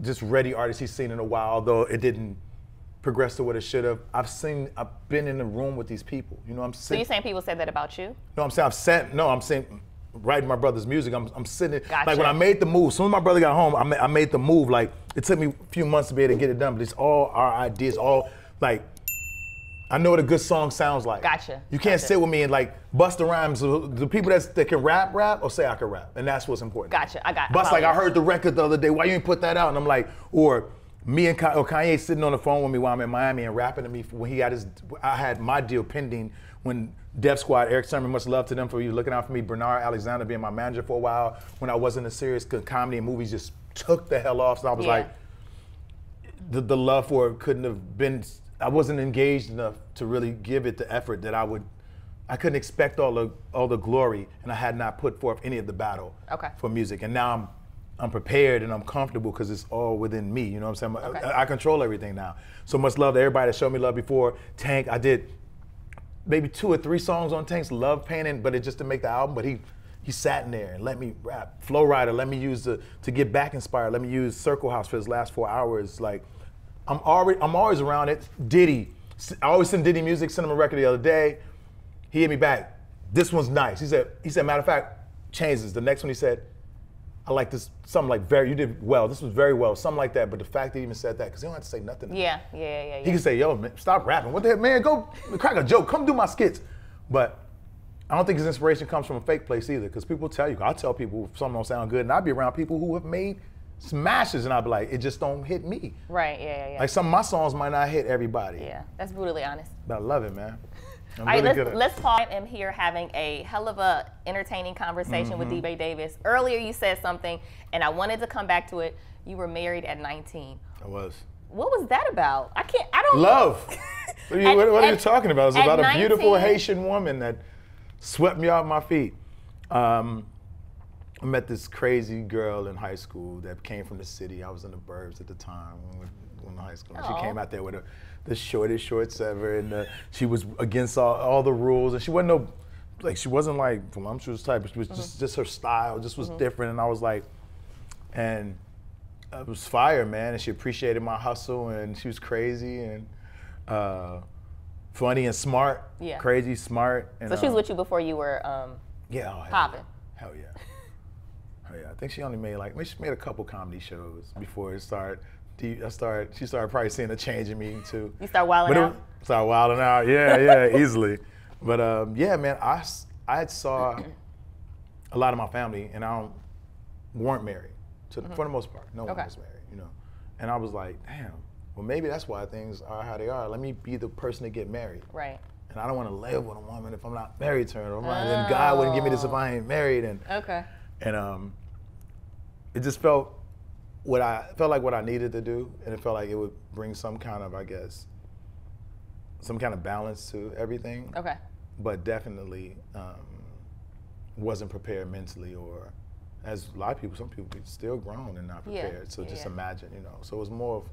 just ready artist he's seen in a while, although it didn't progress to what it should have. I've been in the room with these people. So you're saying people said that about you? No, I'm saying writing my brother's music. I'm sitting, gotcha. Like when I made the move, as soon as my brother got home, I made the move. Like it took me a few months to be able to get it done, but it's all our ideas, all like, I know what a good song sounds like. Gotcha. You can't sit with me and like bust the rhymes. The people that can rap or say I can rap, and that's what's important. Gotcha. I got. Bust like I heard the record the other day. Why you ain't put that out? And I'm like, or me and Kanye sitting on the phone with me while I'm in Miami and rapping to me when he had I had my deal pending when Def Squad, Eric Sermon, much love to them for you looking out for me. Bernard Alexander being my manager for a while when I wasn't in serious comedy and movies just took the hell off. So I was like, the love for it couldn't have been. I wasn't engaged enough to really give it the effort that I couldn't expect all the glory, and I had not put forth any of the battle for music. And now I'm prepared and I'm comfortable because it's all within me. You know what I'm saying? I control everything now. So much love to everybody that showed me love before. Tank, I did maybe 2 or 3 songs on Tank's Love Painting, but it's just to make the album. But he sat in there and let me rap. Flow Rider, let me use to get back inspired. Let me use Circle House for his last 4 hours. Like. I'm always around it. Diddy, I always send Diddy music, sent him a record the other day. He hit me back. This one's nice. He said, matter of fact, change this. The next one he said, I like this, something like you did well. This was very well, something like that. But the fact that he even said that, because he don't have to say nothing. Yeah. He can say, yo, man, stop rapping. What the heck, man, go crack a joke. Come do my skits. But I don't think his inspiration comes from a fake place either, because people tell you, I'll tell people if something don't sound good, and I'll be around people who have made smashes, and I'll be like, it just don't hit me. Right, yeah. Like some of my songs might not hit everybody. Yeah, that's brutally honest. But I love it, man. All right, let's pause. I'm here having a hell of a entertaining conversation with DeRay Davis. Earlier you said something, and I wanted to come back to it. You were married at 19. I was. What was that about? I don't Love. What are you talking about? It's about 19, a beautiful Haitian woman that swept me off my feet. I met this crazy girl in high school that came from the city. I was in the burbs at the time when we were in high school. And she came out there with the shortest shorts ever, and she was against all the rules, and she wasn't she wasn't like voluptuous type, but she was just her style just was different, and I was like, and it was fire, man, and she appreciated my hustle, and she was crazy and funny and smart, crazy, smart. And, so she was with you before you were popping? Hell yeah. Hell yeah. I think she only made she made a couple comedy shows before it started. She started probably seeing a change in me too. You start wilding out? Start wilding out, yeah, easily. But yeah, man, I saw a lot of my family, and weren't married for the most part. No one was married, you know. And I was like, damn, well maybe that's why things are how they are. Let me be the person to get married. Right. And I don't want to live with a woman if I'm not married to her. Then God wouldn't give me this if I ain't married. And it just felt like what I needed to do, and it felt like it would bring some kind of, I guess, some kind of balance to everything. Okay. But definitely wasn't prepared mentally, or as a lot of people, some people still grown and not prepared. So just imagine, you know. So it was more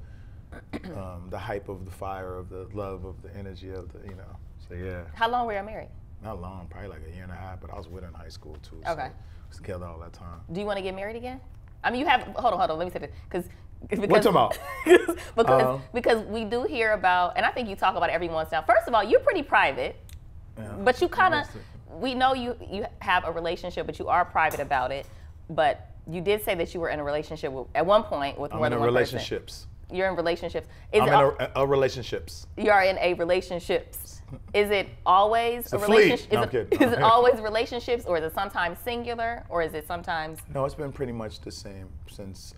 of the hype of the fire, of the love, of the energy of the, you know. So yeah. How long were you married? Not long, probably like a year and a half, but I was with her in high school too. Okay. So we was together all that time. Do you want to get married again? I mean, you have, hold on, let me say this, because what you about? because we do hear about, and I think you talk about it every once in a while. First of all, you're pretty private, but you kind of, we know you have a relationship, but you are private about it. But you did say that you were in a relationship at one point with more than one person. You're in relationships. I'm in a relationships. You are in a relationships. Is it always a relationship? No, I'm kidding. Is it always relationships, or is it sometimes singular, or is it sometimes? No, it's been pretty much the same since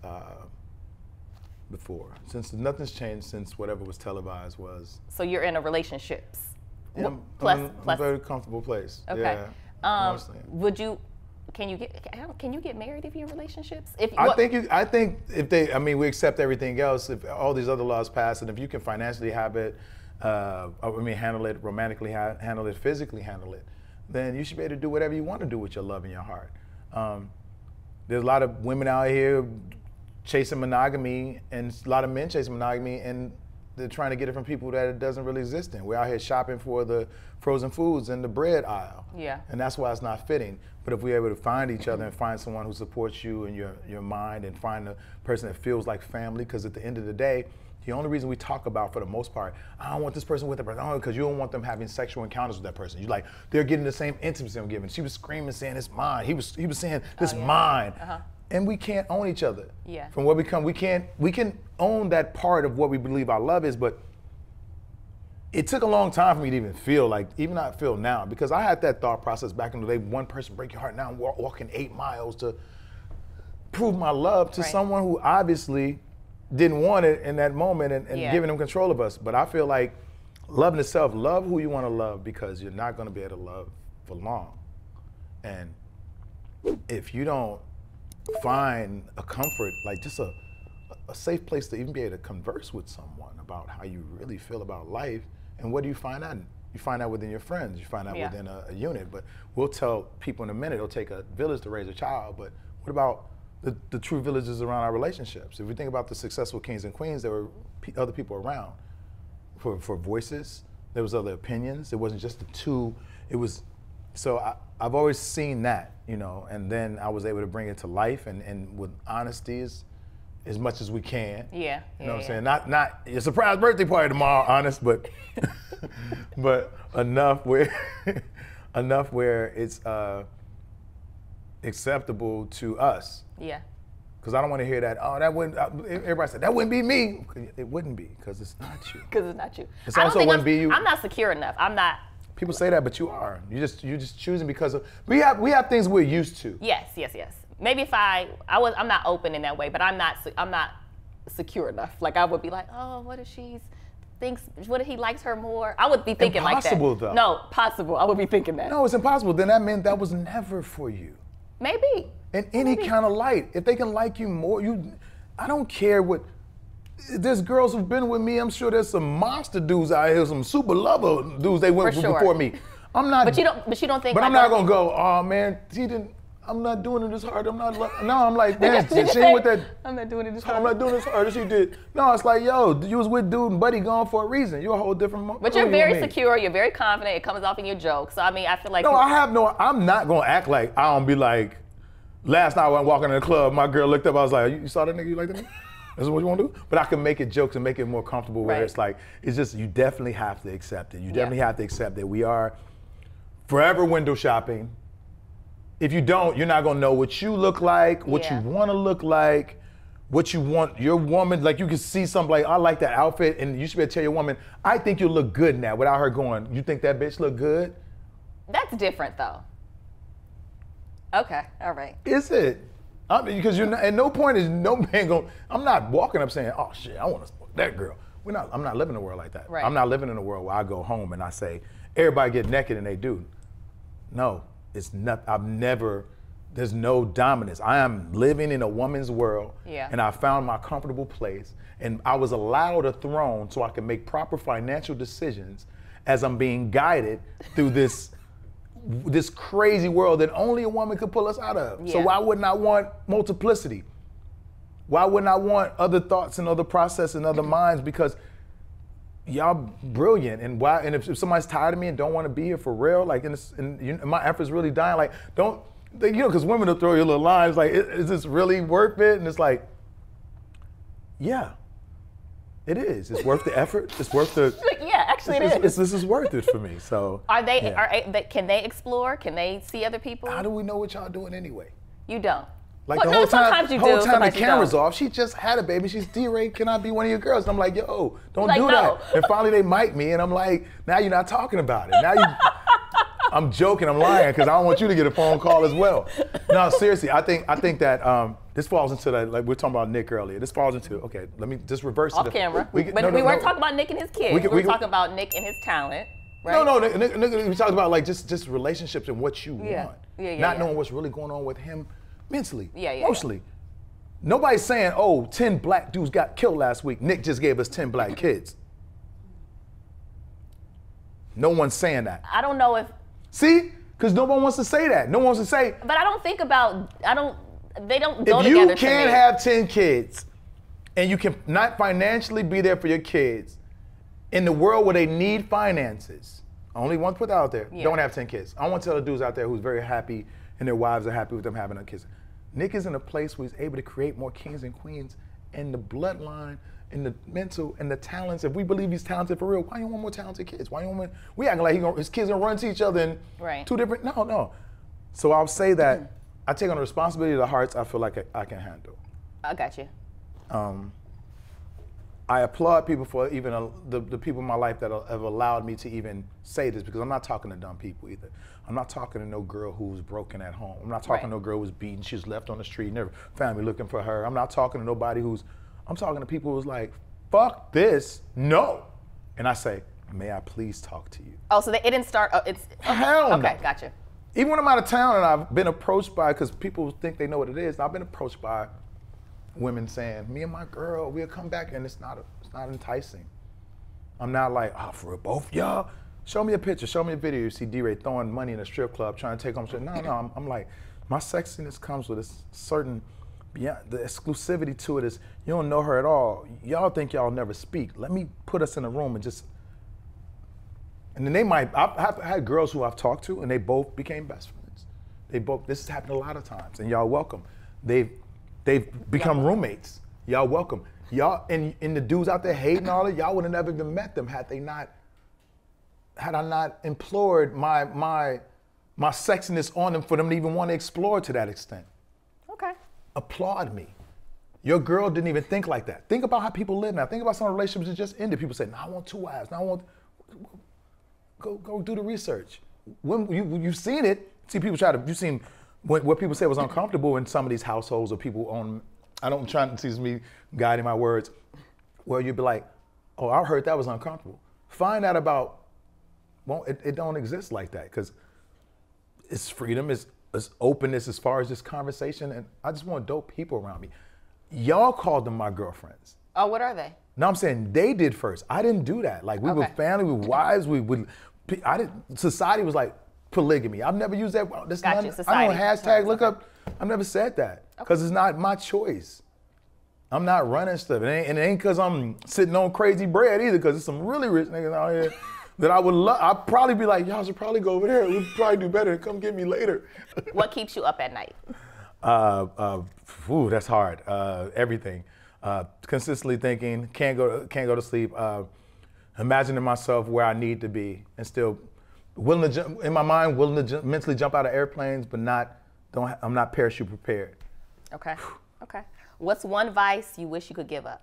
before. Since nothing's changed since whatever was televised was. So you're in a relationships. Yeah, I'm a very comfortable place. Okay. Yeah, would you? Can you get married if you're in relationships? I think if they, I mean, we accept everything else. If all these other laws pass, and if you can financially have it, handle it romantically, handle it physically, handle it, then you should be able to do whatever you want to do with your love in your heart. There's a lot of women out here chasing monogamy, and a lot of men chasing monogamy, and they're trying to get it from people that it doesn't really exist in. We're out here shopping for the frozen foods in the bread aisle. Yeah. And that's why it's not fitting. But if we're able to find each other and find someone who supports you and your mind, and find a person that feels like family, because at the end of the day, the only reason we talk about, for the most part, I don't want this person with that person, because you don't want them having sexual encounters with that person. You're like, they're getting the same intimacy I'm giving. She was screaming, saying it's mine. He was saying this mine. And we can't own each other. Yeah. From what we come, we can own that part of what we believe our love is, but it took a long time for me to even feel like, even I feel now, because I had that thought process back in the day. One person break your heart, now I'm walking 8 miles to prove my love to someone who obviously didn't want it in that moment, and giving them control of us. But I feel like loving yourself, love who you want to love, because you're not going to be able to love for long. And if you don't find a comfort, like just a safe place to even be able to converse with someone about how you really feel about life, and what do you find out? You find out within your friends, you find out within a unit. But we'll tell people in a minute, it'll take a village to raise a child, but what about the true villages around our relationships? If we think about the successful kings and queens, there were other people around for voices, there was other opinions, it wasn't just the two, it was, so I've always seen that, you know, and then I was able to bring it to life, and with honesty as much as we can. Yeah. You know what I'm saying? Not your surprise birthday party tomorrow, honest, but but enough where it's acceptable to us. Yeah. Because I don't want to hear that, that wouldn't, everybody said, that wouldn't be me. It wouldn't be, because it's not you. Because it's not you. It also wouldn't be you. I'm not secure enough. I'm not. People say that, but you are. You're just choosing because of, we have things we're used to. Yes. Maybe if I'm not open in that way, but I'm not secure enough. Like, I would be like, oh, what if what if he likes her more? I would be thinking like that. Impossible though. No, possible. I would be thinking that. No, it's impossible. Then that meant that was never for you. Maybe. In any kind of light. If they can like you more, I don't care what, there's girls who've been with me, I'm sure there's some monster dudes out here, some super lover dudes they went with before me. I'm not. But you don't think. But like I'm not gonna go, oh man, he didn't. I'm not doing it this hard. I'm not. No, I'm like, man, she ain't with that. I'm not doing it this hard. I'm not doing this hard as she did. No, it's like, yo, you was with dude and buddy gone for a reason. You're a whole different. But you're very secure. You're very confident. It comes off in your jokes. So I mean, I feel like. No, I'm not gonna act like I don't be like. Last night when I was walking in the club, my girl looked up. I was like, you saw that nigga? You like that nigga? This is what you want to do? But I can make it jokes and make it more comfortable where it's like, it's just, you definitely have to accept it. You definitely have to accept that we are forever window shopping. If you don't, you're not gonna know what you look like, what you wanna look like, what you want your woman, like you can see something like, I like that outfit, and you should be able to tell your woman, I think you look good in that, without her going, you think that bitch look good? That's different though. Okay, all right. Is it? I mean, because you're not, at no point is no man going, I'm not walking up saying, oh shit, I want to smoke that girl. I'm not living in a world like that. Right. I'm not living in a world where I go home and I say, everybody get naked and they do. No, it's not, there's no dominance. I am living in a woman's world, and I found my comfortable place, and I was allowed a throne so I can make proper financial decisions as I'm being guided through this crazy world that only a woman could pull us out of. So why wouldn't I want multiplicity? Why wouldn't I want other thoughts and other processes and other minds? Because y'all brilliant, and if somebody's tired of me and don't want to be here for real, like, and my effort's really dying, like, don't, because women will throw you little lines like, is this really worth it? And it's like, yeah, it is. It's worth the effort. It's worth the. Yeah, actually, it is. This is worth it for me. So. Can they explore? Can they see other people? How do we know what y'all doing anyway? You don't. Like the whole time the camera's off, she just had a baby. She's DeRay, can I be one of your girls? And I'm like, yo, don't do that. And finally they mic me, and I'm like, now you're not talking about it. Now I'm joking, I'm lying, because I don't want you to get a phone call as well. No, seriously, I think that this falls into that, like we were talking about Nick earlier. This falls into, okay, let me just reverse it. Off camera. We weren't talking about Nick and his kids. We were talking about Nick and his talent. Right? No, Nick, we talked about like just relationships and what you want. Not knowing what's really going on with him mentally, emotionally. Nobody's saying, oh, 10 black dudes got killed last week. Nick just gave us 10 black kids. No one's saying that. I don't know if. See? Because no one wants to say that. No one wants to say. But I don't think about, they don't go together. If you can't have 10 kids and you can not financially be there for your kids in the world where they need finances, I only want to put that out there, don't have 10 kids. I want to tell the dudes out there who's very happy and their wives are happy with them having their kids. Nick is in a place where he's able to create more kings and queens in the bloodline, in the mental, and the talents. If we believe he's talented for real, why you want more talented kids? Why you want more? We acting like his kids gonna run to each other in two different, no. So I'll say that I take on the responsibility of the hearts I feel like I can handle. I got you. I applaud people for even the people in my life that have allowed me to even say this, because I'm not talking to dumb people either. I'm not talking to no girl who's broken at home. I'm not talking to no girl who's beaten, she's left on the street, never family looking for her. I'm not talking to nobody I'm talking to people who's like, fuck this, no. And I say, may I please talk to you? Oh, so it didn't start, it's. Hell no. Okay, gotcha. Even when I'm out of town and I've been approached by, because people think they know what it is, I've been approached by women saying, me and my girl, we'll come back, and it's not enticing. I'm not like, oh, for real, both y'all? Show me a picture, show me a video. You see DeRay throwing money in a strip club, trying to take home shit. No, I'm like, my sexiness comes with a certain, beyond the exclusivity to it is, you don't know her at all. Y'all think y'all never speak. Let me put us in a room and just, and then I've had girls who I've talked to, and they both became best friends. This has happened a lot of times, and y'all welcome. They've become roommates. Y'all welcome. Y'all, and the dudes out there hating all it, y'all would have never even met them had I not implored my sexiness on them for them to even want to explore to that extent. Okay. Applaud me. Your girl didn't even think like that. Think about how people live now. Think about some relationships that just ended. People say, no, I want 2 wives. No, I want, go do the research. When you've seen it, see people you've seen what people say was uncomfortable in some of these households or people on, I don't try to see me guiding my words, where you'd be like, oh, I heard that was uncomfortable. Find out about, well, it don't exist like that, because it's freedom, it's openness as far as this conversation, and I just want dope people around me. Y'all called them my girlfriends. Oh, what are they? No, I'm saying they did first. I didn't do that. Like, we were family, we were wives, society was like, polygamy. I've never used that. That's Got not, you. I Society don't hashtag look terms, up. I've never said that because it's not my choice. I'm not running stuff. And it ain't because I'm sitting on crazy bread either, because there's some really rich niggas out here that I would love. I'd probably be like, y'all should probably go over there. We'd probably do better. Come get me later. What keeps you up at night? That's hard. Everything. Consistently thinking, can't go to sleep. Imagining myself where I need to be, and still willing to jump, in my mind, willing to mentally jump out of airplanes, but I'm not parachute prepared. Okay. Okay. What's one vice you wish you could give up?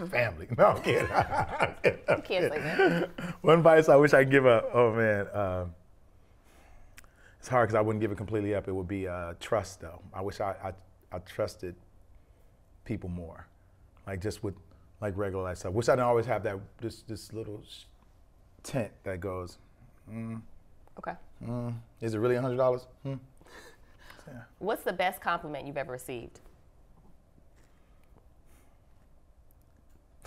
Family. No, I'm kidding. You can't say that. One vice I wish I could give up. Oh man, it's hard because I wouldn't give it completely up. It would be trust, though. I wish I trusted people more, like just with like regular life stuff. Wish I didn't always have that this little tent that goes. Okay. Is it really $100? Yeah. What's the best compliment you've ever received?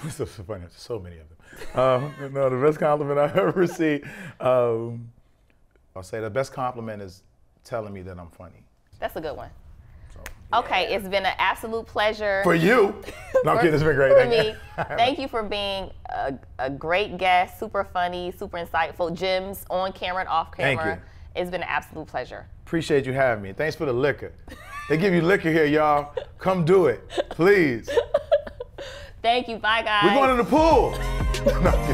It's so funny. There's so many of them. No, the best compliment I've ever received. I'll say the best compliment is telling me that I'm funny. That's a good one. So, Okay, it's been an absolute pleasure. For you. No, I'm kidding. It's been great. For me. Thank you for being a great guest, super funny, super insightful, gems on camera and off camera. Thank you. It's been an absolute pleasure. Appreciate you having me. Thanks for the liquor. They give you liquor here, y'all. Come do it, please. Thank you. Bye, guys. We're going to the pool. No,